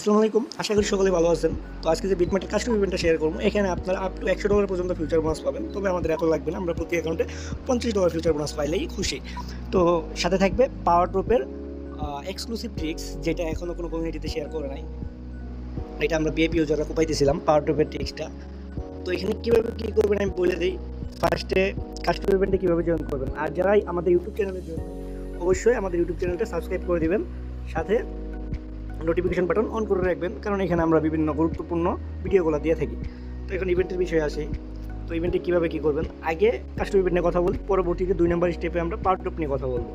আসসালামু আলাইকুম, আশা করি সকলে ভালো আছেন। তো আজকে যে বিটমার্টের কাস্টম ইভেন্টটা শেয়ার করবো, এখানে আপনারা আপ টু $100 পর্যন্ত ফিউচার বোনাস পাবেন। তবে আমাদের এত লাগবে না, আমরা প্রতি অ্যাকাউন্টে $50 ফিউচার বোনাস পাইলেই খুশি। তো সাথে থাকবে পাওয়ার ড্রপের এক্সক্লুসিভ ট্রিক্স, যেটা এখনও কোনো কমিউনিটিতে শেয়ার করে নাই। এটা আমরা বিএপি ইউজাররা পাইতেছিলাম পাওয়ার ড্রপের ট্রিক্সটা। তো এখানে কীভাবে কী করবেন আমি বলে দিই। ফার্স্টে কাস্টম ইভেন্টে কীভাবে জয়েন করবেন, আর যারাই আমাদের ইউটিউব চ্যানেলে জয়েন অবশ্যই আমাদের ইউটিউব চ্যানেলটা সাবস্ক্রাইব করে দিবেন, সাথে নোটিফিকেশন বাটন অন করে রাখবেন, কারণ এখানে আমরা বিভিন্ন গুরুত্বপূর্ণ ভিডিওগুলো দিয়ে থাকি। তো এখন ইভেন্টের বিষয়ে আসি। তো ইভেন্টে কীভাবে কী করবেন, আগে কাস্টম ইভেন্ট নিয়ে কথা বলি, পরবর্তীতে 2 নম্বর স্টেপে আমরা পাওয়ার ড্রপ নিয়ে কথা বলবো।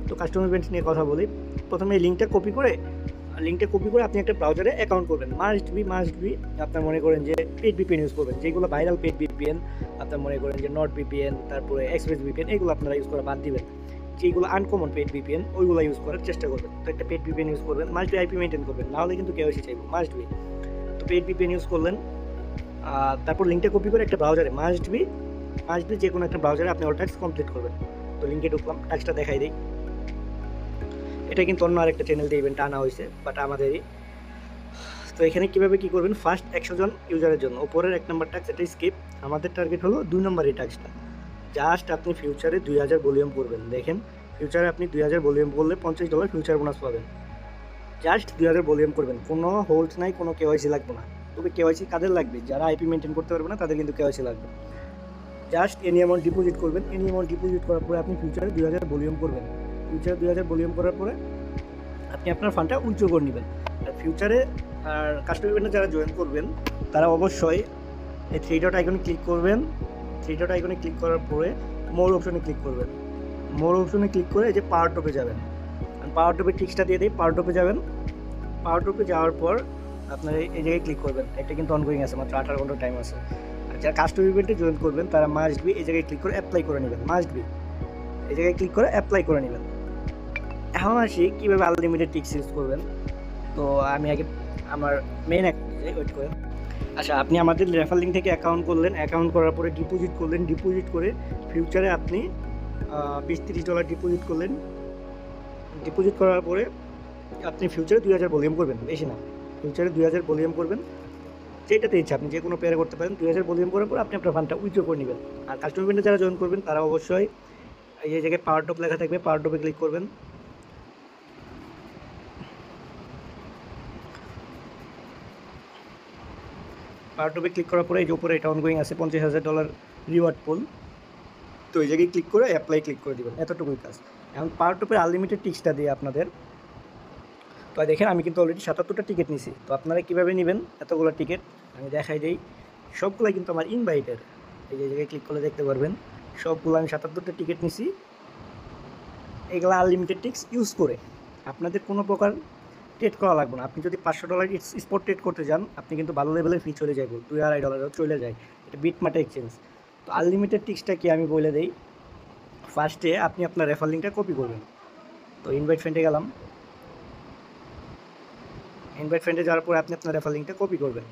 তো কাস্টম ইভেন্ট নিয়ে কথা বলি। প্রথমে এই লিঙ্কটা কপি করে আপনি একটা ব্রাউজারে অ্যাকাউন্ট করবেন। মাস্ট বি আপনার মনে করেন যে পেড ভিপিএন ইউজ করবেন, যেগুলো ভাইরাল পেড ভিপিএন, আপনার মনে করেন যে নট ভিপিএন, তারপরে এক্সপ্রেস ভিপিএন, এগুলো আপনারা ইউজ করা বাদ দিবেন। যেগুলো আনকমন পেড ভিপিএন ওইগুলো ইউজ করার চেষ্টা করবেন। তো একটা পেড ভিপিএন ইউজ করবেন, মাস্ট বি আইপি মেনটেন করবেন, নাহলে কিন্তু কেউ এসে চাইবো, মাস্ট বি। তো পেড ভিপিএন ইউজ করলেন, তারপর লিঙ্কটা কপি করে একটা ব্রাউজারে মাস্ট বি যে কোনো একটা ব্রাউজারে আপনি অল টাস্ক কমপ্লিট করবেন। তো লিঙ্কে ঢুকলাম, টাস্কটা দেখাই দিই। এটা কিন্তু অন্য আরেকটা চ্যানেল দিয়ে ইভেন্ট আনা হয়েছে, বাট আমাদেরই। তো এখানে কীভাবে কী করবেন, ফার্স্ট 100 জন ইউজারের জন্য উপরের 1 নম্বর টাস্ক, এটা স্কিপ। আমাদের টার্গেট হলো 2 নম্বর এই টাস্কটা। জাস্ট আপনি ফিউচারে 2000 ভলিউম করবেন। দেখেন, ফিউচারে আপনি 2000 ভলিউম করলে $50 ফিউচার বোনাস পাবেন। জাস্ট 2000 ভলিউম করবেন, কোনো হোল্ড নাই, কোনো কেওয়াইসি লাগবে না। তবে কেওয়াইসি কাদের লাগবে, যারা আইপি মেনটেন করতে পারবে না তাদের কিন্তু কেওয়াইসি লাগবে। জাস্ট এনি অ্যামাউন্ট ডিপোজিট করবেন। এনি অ্যামাউন্ট ডিপোজিট করার পরে আপনি ফিউচারে 2000 ভলিউম করবেন। ফিউচারে 2000 ভলিউম করার পরে আপনি আপনার ফান্ডটা উইথড্র করে নেবেন। আর ফিউচারে আর কাস্টম ইভেন্টে যারা জয়েন করবেন তারা অবশ্যই এই 3 ডট আইকনে ক্লিক করবেন। 3 ডট আইকনে ক্লিক করার পরে মোর অপশনে ক্লিক করবেন। মোর অপশনে ক্লিক করে এই যে পাওয়ার ড্রপে যাবেন। পাওয়ার ড্রপের ট্রিক্সটা দিয়ে দিই। পাওয়ার ড্রপে যাবেন। পাওয়ার ড্রপে যাওয়ার পর আপনার এই জায়গায় ক্লিক করবেন। এটা কিন্তু অনগোয়িং আছে, মাত্র 18 ঘন্টা টাইম আছে। আর যারা কাস্টম ইভেন্টে জয়েন করবেন তারা মাস্ট বি এই জায়গায় ক্লিক করে অ্যাপ্লাই করে নেবেন। মাস্ট বি এই জায়গায় ক্লিক করে অ্যাপ্লাই করে নেবেন। এখন আসি কীভাবে আনলিমিটেড ট্রিক্স ইউজ করবেন। তো আমি আগে আমার মেইন অ্যাকাউন্টে ওয়েট করেন। আচ্ছা, আপনি আমাদের রেফার লিঙ্ক থেকে অ্যাকাউন্ট করলেন। অ্যাকাউন্ট করার পরে ডিপোজিট করলেন। ডিপোজিট করে ফিউচারে আপনি $20-30 ডিপোজিট করলেন। ডিপোজিট করার পরে আপনি ফিউচারে 2000 ভলিউম করবেন, বেশি না। ফিউচারে 2000 ভলিউম করবেন, যেটাতে ইচ্ছা আপনি যে কোনো পেয়ারে করতে পারেন। 2000 ভলিউম করার পর আপনি আপনার ফান্ডটা উইথড্র করে নেবেন। আর কাস্টম ইভেন্টে যারা জয়েন করবেন তারা অবশ্যই এই জায়গায় পাওয়ার ড্রপ লেখা থাকবে, পাওয়ার ড্রপে ক্লিক করবেন। পাওয়ার ড্রপে ক্লিক করার পরে এই যে উপরে এটা অনগোয়িং আছে $50,000 রিওয়ার্ড পুল। তো এই জায়গায় ক্লিক করে অ্যাপ্লাই ক্লিক করে দেবেন, এতটুকুই কাজ। এখন পাওয়ার ড্রপের আনলিমিটেড টিক্সটা দিয়ে আপনাদের, তো দেখেন আমি কিন্তু অলরেডি 77টা টিকিট নিছি। তো আপনারা কীভাবে নেবেন এতগুলো টিকিট আমি দেখাই দিই। সবগুলো কিন্তু আমার ইনভাইটের, এই যে জায়গায় ক্লিক করলে দেখতে পারবেন সবগুলো আমি 77টা টিকিট নিছি। এগুলো আনলিমিটেড টিক্স ইউজ করে আপনাদের কোনো প্রকার ট্রেড করা লাগবে না। আপনি যদি $500 স্পট ট্রেড করতে যান, আপনি কিন্তু ভালো লেভেলের ফি চলে যায়, $2-2.5 চলে যায়। এটা বিটমার্ট এক্সচেঞ্জ। তো আনলিমিটেড টিক্সটা কি আমি বলে দেই। ফার্স্টে আপনি আপনার রেফার লিঙ্কটা কপি করবেন। তো ইনভাইট ফ্রেন্ডে গেলাম। ইনভাইট ফ্রেন্ডে যাওয়ার পরে আপনি আপনার রেফার লিঙ্কটা কপি করবেন।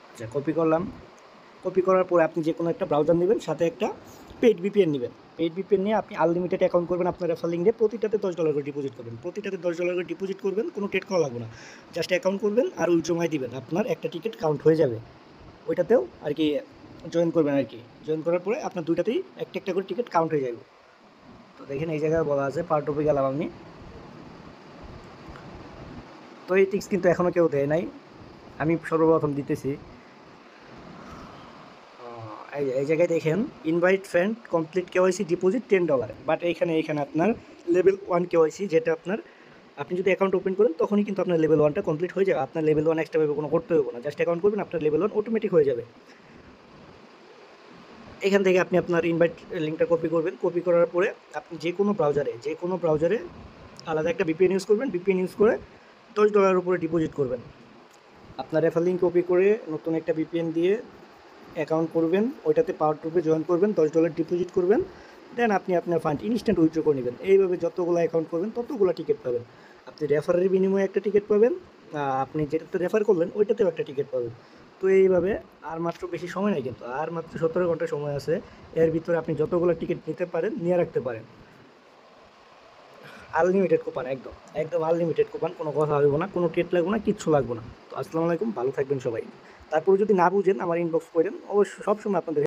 আচ্ছা, কপি করলাম। কপি করার পরে আপনি যে কোনো একটা ব্রাউজার নেবেন, সাথে একটা পেড ভিপিএন নেবেন। পেড ভিপিএন নিয়ে আপনি আনলিমিটেড অ্যাকাউন্ট করবেন আপনার রেফার লিঙ্কে। প্রতিটাতে $10 করে ডিপোজিট করবেন। প্রতিটাতে $10 করে ডিপোজিট করবেন, কোনো ট্রেড করা লাগবে না। জাস্ট অ্যাকাউন্ট করবেন আর উইথড্রমাই দিবেন, আপনার একটা টিকিট কাউন্ট হয়ে যাবে। ওইটাতেও আর কি জয়েন করবেন আর কি। জয়েন করার পরে আপনার দুইটাতেই একটা একটা করে টিকিট কাউন্ট হয়ে যাবে। তো দেখেন এই জায়গায় বলা আছে পাওয়ার ড্রপে গেলাম আমি। তো এই টিক্স কিন্তু এখনও কেউ দেয় নাই, আমি সর্বপ্রথম দিতেছি। এই জায়গায় দেখেন invite friend complete KYC deposit $10। But এইখানে আপনার লেভেল 1 কেওয়াইসি, যেটা আপনি যদি অ্যাকাউন্ট ওপেন করেন তখনই কিন্তু আপনার লেভেল 1টা কমপ্লিট হয়ে যাবে। আপনার লেভেল 1 এক্সট্রাভাবে কোনো করতে হবে না, জাস্ট অ্যাকাউন্ট করবেন, আপনার লেভেল 1 অটোমেটিক হয়ে যাবে। এখান থেকে আপনি আপনার ইনভাইট লিঙ্কটা কপি করবেন। কপি করার পরে আপনি যে কোনো ব্রাউজারে আলাদা একটা ভিপিএন ইউজ করবেন। ভিপিএন ইউজ করে $10 উপরে ডিপোজিট করবেন। আপনার রেফার লিঙ্ক কপি করে নতুন একটা ভিপিএন দিয়ে অ্যাকাউন্ট করবেন, ওইটাতে পাওয়ার ড্রপে জয়েন করবেন, $10 ডিপোজিট করবেন। দেন আপনি আপনার ফান্ড ইনস্ট্যান্ট উইথড্র করে নেবেন। এইভাবে যতগুলো অ্যাকাউন্ট করবেন ততগুলো টিকিট পাবেন। আপনি রেফারের বিনিময়ে একটা টিকিট পাবেন, আপনি যেটাতে রেফার করলেন ওইটাতেও একটা টিকিট পাবেন। তো এইভাবে আর মাত্র বেশি সময় নেই, কিন্তু আর মাত্র 17 ঘন্টা সময় আছে। এর ভিতরে আপনি যতগুলো টিকিট নিতে পারেন নিয়ে রাখতে পারেন। আনলিমিটেড কুপন, একদম একদম আনলিমিটেড কুপন, কোনো কথা হইব না, কোনো ট্রেড লাগবে না, কিচ্ছু লাগবে না। তো আসসালামু আলাইকুম, ভালো থাকবেন সবাই। তারপরে যদি না বুঝেন আমার ইনবক্স করেন, অবশ্যই সবসময় আপনাদের